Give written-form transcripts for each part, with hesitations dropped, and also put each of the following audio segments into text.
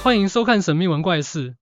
欢迎收看神秘文怪事。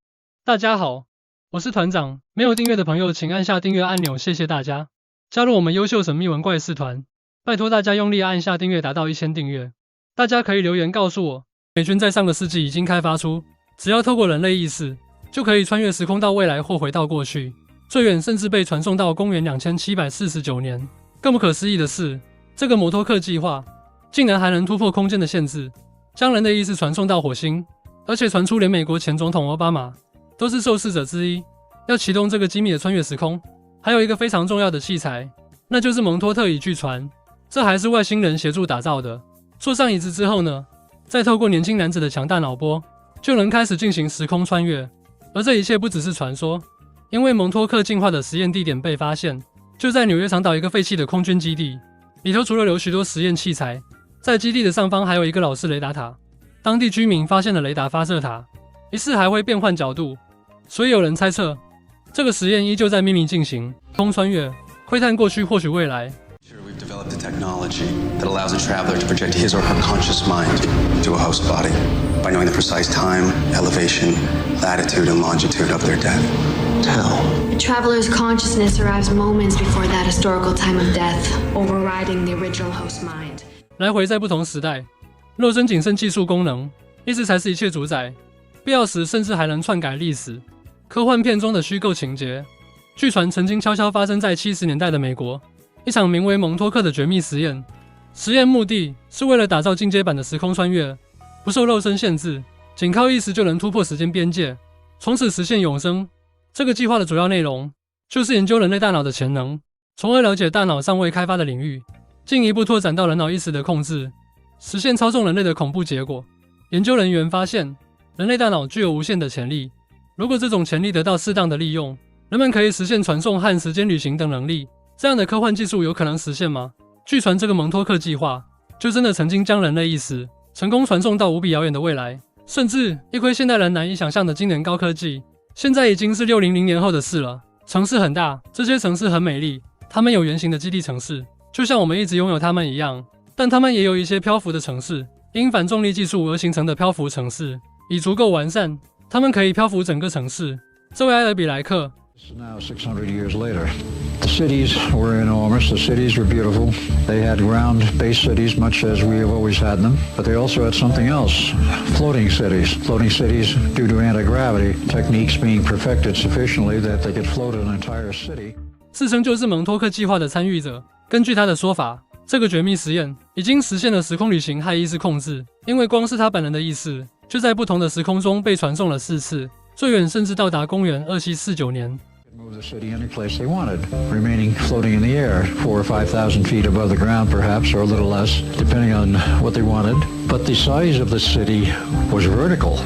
大家好，我是团长，没有订阅的朋友请按下订阅按钮，谢谢大家。加入我们优秀神秘文怪事团，拜托大家用力按下订阅，达到1000订阅。大家可以留言告诉我，美军在上个世纪已经开发出，只要透过人类意识，就可以穿越时空到未来或回到过去，最远甚至被传送到公元2749年。更不可思议的是，这个摩托克计划竟然还能突破空间的限制，将人类意识传送到火星，而且传出连美国前总统奥巴马都是受试者之一。要启动这个机密的穿越时空，还有一个非常重要的器材，那就是蒙托特椅巨船，这还是外星人协助打造的。坐上椅子之后呢，再透过年轻男子的强大脑波，就能开始进行时空穿越。而这一切不只是传说，因为蒙托克进化的实验地点被发现，就在纽约长岛一个废弃的空军基地，里头除了有许多实验器材，在基地的上方还有一个老式雷达塔。当地居民发现了雷达发射塔，疑似还会变换角度，所以有人猜测，这个实验依旧在秘密进行。空穿越，窥探过去，或许未来。We've developed a technology that allows a traveler to project his or her conscious mind into a host body by knowing the precise time, elevation, latitude, and longitude of their death. How? A traveler's consciousness arrives moments before that historical time of death, overriding the original host mind. 来回在不同时代，肉身仅剩技术功能，意识才是一切主宰。必要时甚至还能篡改历史。科幻片中的虚构情节，据传曾经悄悄发生在70年代的美国。一场名为蒙托克的绝密实验，实验目的是为了打造进阶版的时空穿越，不受肉身限制，仅靠意识就能突破时间边界，从此实现永生。这个计划的主要内容就是研究人类大脑的潜能，从而了解大脑尚未开发的领域，进一步拓展到人脑意识的控制，实现操纵人类的恐怖结果。研究人员发现，人类大脑具有无限的潜力，如果这种潜力得到适当的利用，人们可以实现传送和时间旅行等能力。这样的科幻技术有可能实现吗？据传这个蒙托克计划就真的曾经将人类意识成功传送到无比遥远的未来，甚至一窥现代人难以想象的惊人高科技，现在已经是600年后的事了。城市很大，这些城市很美丽，它们有圆形的基地城市，就像我们一直拥有它们一样，但它们也有一些漂浮的城市，因反重力技术而形成的漂浮城市已足够完善，它们可以漂浮整个城市。这位埃尔比莱克 Now 600 years later, the cities were enormous, the cities were beautiful. They had ground-based cities much as we have always had them, but they also had something else, floating cities. Floating cities due to anti-gravity techniques being perfected sufficiently that they could float an entire city. 自称就是蒙托克计划的参与者，根据他的说法，这个绝密实验已经实现了时空旅行和意识控制，因为光是他本人的意识就在不同的时空中被传送了4次，最远甚至到达公元2749年。Move the city any place they wanted, remaining floating in the air, 4,000 or 5,000 feet above the ground perhaps, or a little less, depending on what they wanted. But the size of the city was vertical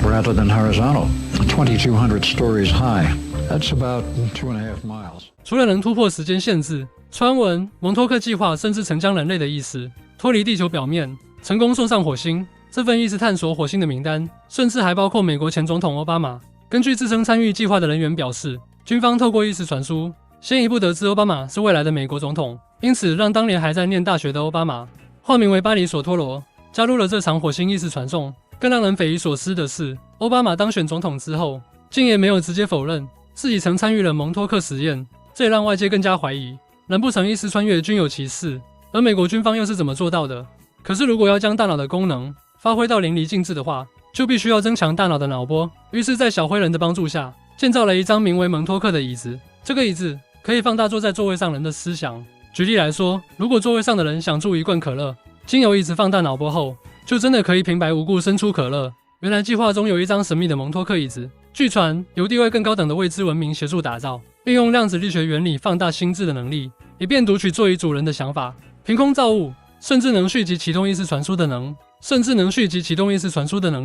rather than horizontal, 2,200 stories high. That's about 2.5 miles. 除了能突破时间限制，传闻蒙托克计划甚至曾将人类的意识脱离地球表面，成功送上火星。这份意识探索火星的名单，甚至还包括美国前总统奥巴马。根据自称参与计划的人员表示，军方透过意识传输，先一步得知奥巴马是未来的美国总统，因此让当年还在念大学的奥巴马化名为巴里索托罗，加入了这场火星意识传送。更让人匪夷所思的是，奥巴马当选总统之后，竟也没有直接否认自己曾参与了蒙托克实验，这也让外界更加怀疑，难不成意识穿越均有其事？而美国军方又是怎么做到的？可是如果要将大脑的功能发挥到淋漓尽致的话，就必须要增强大脑的脑波。于是，在小灰人的帮助下，建造了一张名为蒙托克的椅子。这个椅子可以放大坐在座位上人的思想。举例来说，如果座位上的人想注一罐可乐，经由椅子放大脑波后，就真的可以平白无故生出可乐。原来计划中有一张神秘的蒙托克椅子，据传由地位更高等的未知文明协助打造，运用量子力学原理放大心智的能力，以便读取座椅主人的想法，凭空造物，甚至能蓄积启动意识传输的能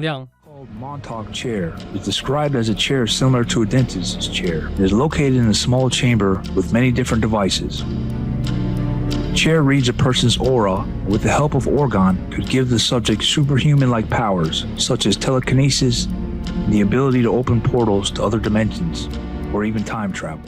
量。Montauk chair is described as a chair similar to a dentist's chair. It is located in a small chamber with many different devices. The chair reads a person's aura and with the help of orgone could give the subject superhuman-like powers such as telekinesis and the ability to open portals to other dimensions or even time travel.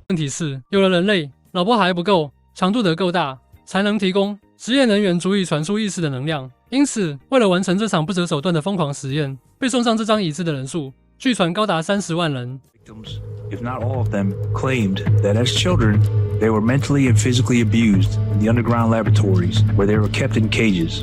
问题是，有了人类，脑波还不够，强度得够大，才能提供实验人员足以传输意识的能量。因此，为了完成这场不择手段的疯狂实验，被送上这张椅子的人数，据传高达30万人。Victims, if not all of them, claimed that as children, they were mentally and physically abused in the underground laboratories where they were kept in cages.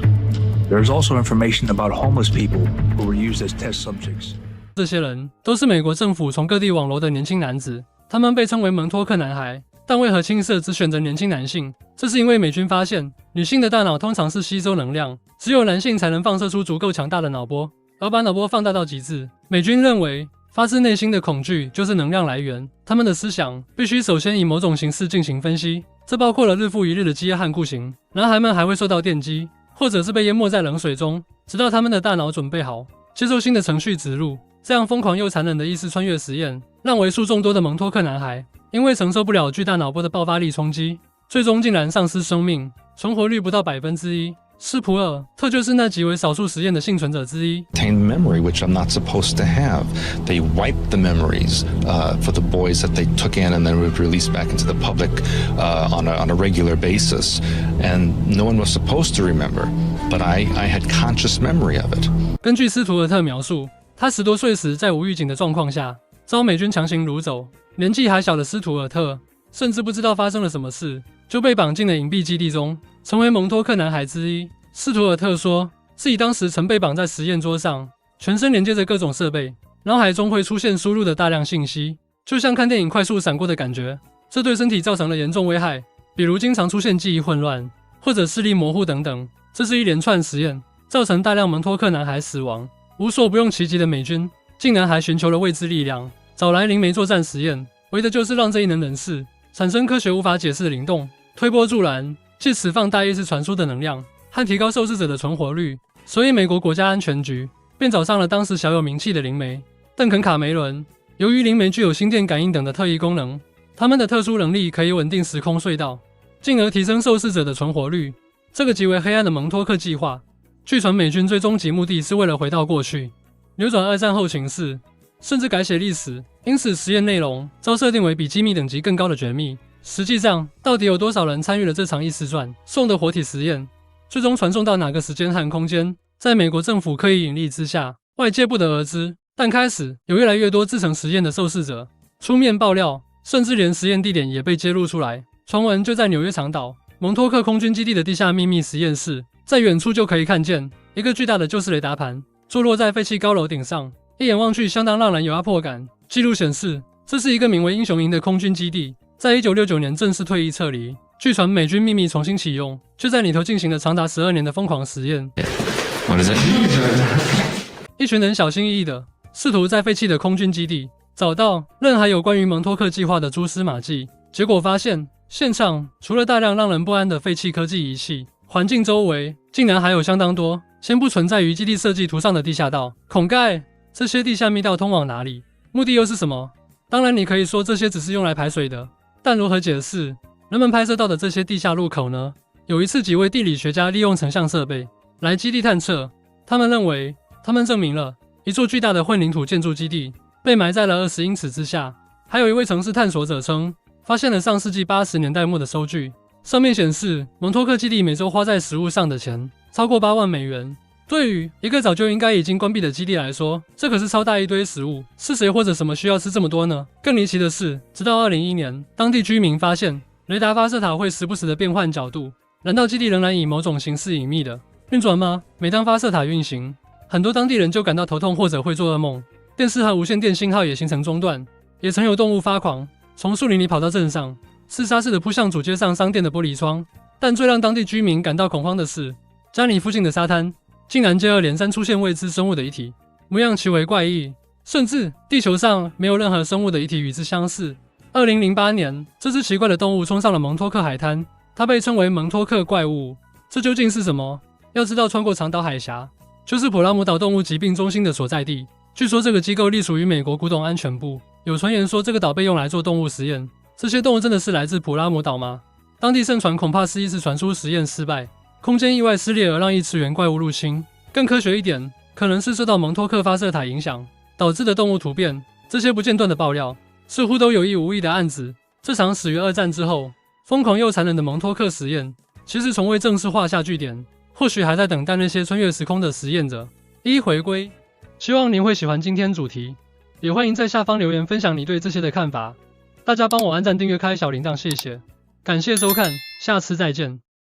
There is also information about homeless people who were used as test subjects. 这些人都是美国政府从各地网罗的年轻男子，他们被称为蒙托克男孩。但为何青色只选择年轻男性？这是因为美军发现，女性的大脑通常是吸收能量，只有男性才能放射出足够强大的脑波，而把脑波放大到极致。美军认为，发自内心的恐惧就是能量来源，他们的思想必须首先以某种形式进行分析，这包括了日复一日的饥饿和酷刑。男孩们还会受到电击，或者是被淹没在冷水中，直到他们的大脑准备好接受新的程序植入。这样疯狂又残忍的意识穿越实验，让为数众多的蒙托克男孩因为承受不了巨大脑波的爆发力冲击，最终竟然丧失生命，存活率不到1%。施普尔特就是那极为少数实验的幸存者之一。Obtained memory, which I'm not supposed to have. They wiped the memories for the boys that they took in and then would release back into the public on a regular basis. And no one was supposed to remember, but I had conscious memory of it. 根据斯图尔特描述，他10多岁时在无预警的状况下遭美军强行掳走，年纪还小的斯图尔特甚至不知道发生了什么事，就被绑进了隐蔽基地中，成为蒙托克男孩之一。斯图尔特说自己当时曾被绑在实验桌上，全身连接着各种设备，脑海中会出现输入的大量信息，就像看电影快速闪过的感觉。这对身体造成了严重危害，比如经常出现记忆混乱或者视力模糊等等。这是一连串实验，造成大量蒙托克男孩死亡。无所不用其极的美军竟然还寻求了未知力量，找来灵媒作战实验，为的就是让这一能人士产生科学无法解释的灵动、推波助澜，借此放大意识传输的能量和提高受试者的存活率。所以美国国家安全局便找上了当时小有名气的灵媒邓肯·卡梅伦。由于灵媒具有心电感应等的特异功能，他们的特殊能力可以稳定时空隧道，进而提升受试者的存活率。这个极为黑暗的蒙托克计划，据传美军最终极目的是为了回到过去，扭转二战后情势，甚至改写历史。因此实验内容遭设定为比机密等级更高的绝密。实际上到底有多少人参与了这场异世传送的活体实验，最终传送到哪个时间和空间，在美国政府刻意隐匿之下，外界不得而知。但开始有越来越多制成实验的受试者出面爆料，甚至连实验地点也被揭露出来。传闻就在纽约长岛蒙托克空军基地的地下秘密实验室，在远处就可以看见一个巨大的旧式雷达盘坐落在废弃高楼顶上，一眼望去相当让人有压迫感。记录显示，这是一个名为英雄营的空军基地，在1969年正式退役撤离。据传美军秘密重新启用，就在里头进行了长达12年的疯狂实验。What is it? 一群人小心翼翼地试图在废弃的空军基地找到任何有关于蒙托克计划的蛛丝马迹，结果发现现场除了大量让人不安的废弃科技仪器，环境周围竟然还有相当多先不存在于基地设计图上的地下道、孔盖。这些地下密道通往哪里？目的又是什么？当然你可以说这些只是用来排水的，但如何解释人们拍摄到的这些地下入口呢？有一次几位地理学家利用成像设备来基地探测，他们认为他们证明了一座巨大的混凝土建筑基地被埋在了20英尺之下。还有一位城市探索者称，发现了上世纪80年代末的收据，上面显示蒙托克基地每周花在食物上的钱超过8万美元。对于一个早就应该已经关闭的基地来说，这可是超大一堆食物，是谁或者什么需要吃这么多呢？更离奇的是，直到2011年，当地居民发现雷达发射塔会时不时的变换角度，难道基地仍然以某种形式隐秘的运转吗？每当发射塔运行，很多当地人就感到头痛或者会做噩梦，电视和无线电信号也形成中断。也曾有动物发狂，从树林里跑到镇上，厮杀似的扑向主街上商店的玻璃窗。但最让当地居民感到恐慌的是，家里附近的沙滩竟然接二连三出现未知生物的遗体，模样极为怪异，甚至地球上没有任何生物的遗体与之相似。2008年，这只奇怪的动物冲上了蒙托克海滩，它被称为蒙托克怪物。这究竟是什么？要知道，穿过长岛海峡就是普拉姆岛动物疾病中心的所在地。据说这个机构隶属于美国古董安全部，有传言说这个岛被用来做动物实验。这些动物真的是来自普拉姆岛吗？当地盛传恐怕是一次传输实验失败，空间意外撕裂而让异次元怪物入侵。更科学一点，可能是受到蒙托克发射塔影响导致的动物突变。这些不间断的爆料似乎都有意无意的暗指，这场始于2战之后疯狂又残忍的蒙托克实验其实从未正式画下句点，或许还在等待那些穿越时空的实验者一一回归。希望您会喜欢今天主题，也欢迎在下方留言分享你对这些的看法。大家帮我按赞、订阅、开小铃铛，谢谢。感谢收看，下次再见。